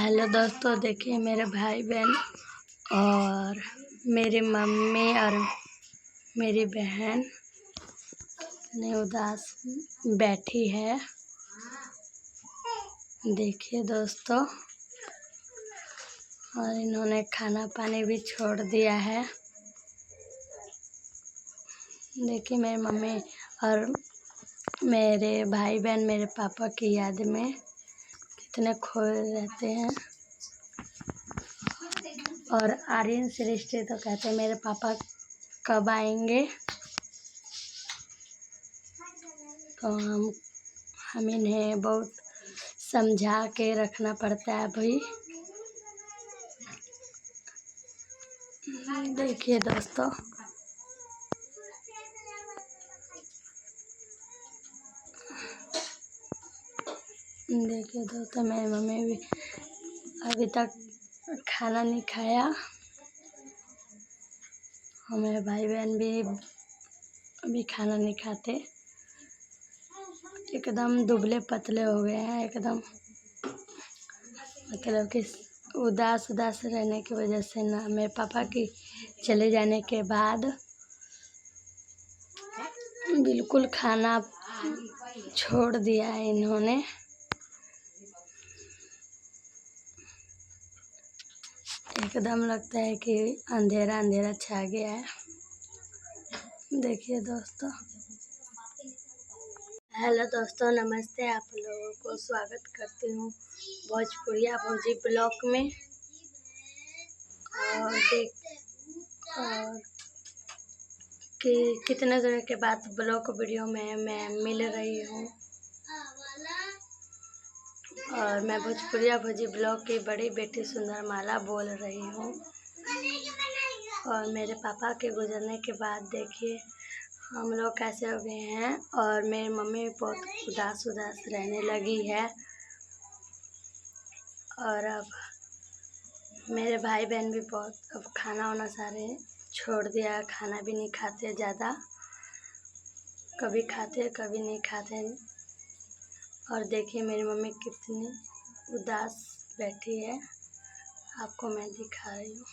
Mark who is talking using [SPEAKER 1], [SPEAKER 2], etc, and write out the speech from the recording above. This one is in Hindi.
[SPEAKER 1] हेलो दोस्तों, देखिए मेरे भाई बहन और मेरी मम्मी और मेरी बहन इतनी उदास बैठी है। देखिए दोस्तों, और इन्होंने खाना पानी भी छोड़ दिया है। देखिए मेरी मम्मी और मेरे भाई बहन मेरे पापा की याद में कितने खोए रहते हैं। और आर्यन सृष्टि तो कहते हैं मेरे पापा कब आएंगे। तो हम इन्हें बहुत समझा के रखना पड़ता है भाई। देखिए दोस्तों, मेरी मम्मी भी अभी तक खाना नहीं खाया और मेरे भाई बहन भी अभी खाना नहीं खाते। एकदम दुबले पतले हो गए हैं, एकदम मतलब कि उदास रहने की वजह से ना। मेरे पापा की चले जाने के बाद बिल्कुल खाना छोड़ दिया है इन्होंने। एकदम लगता है कि अंधेरा अंधेरा छा गया है। देखिए दोस्तों, हेलो दोस्तों, नमस्ते। आप लोगों को स्वागत करती हूँ भोजपुरिया भोजी ब्लॉग में। और कि कितने दिनों के बाद ब्लॉग वीडियो में मैं मिल रही हूँ। और मैं भोजपुरिया भोजी ब्लॉग की बड़ी बेटी सुंदरमाला बोल रही हूँ। और मेरे पापा के गुजरने के बाद देखिए हम लोग कैसे हो गए हैं। और मेरी मम्मी बहुत उदास रहने लगी है। और अब मेरे भाई बहन भी बहुत अब खाना वाना सारे छोड़ दिया, खाना भी नहीं खाते ज़्यादा, कभी खाते कभी नहीं खाते। और देखिए मेरी मम्मी कितनी उदास बैठी है, आपको मैं दिखा रही हूँ।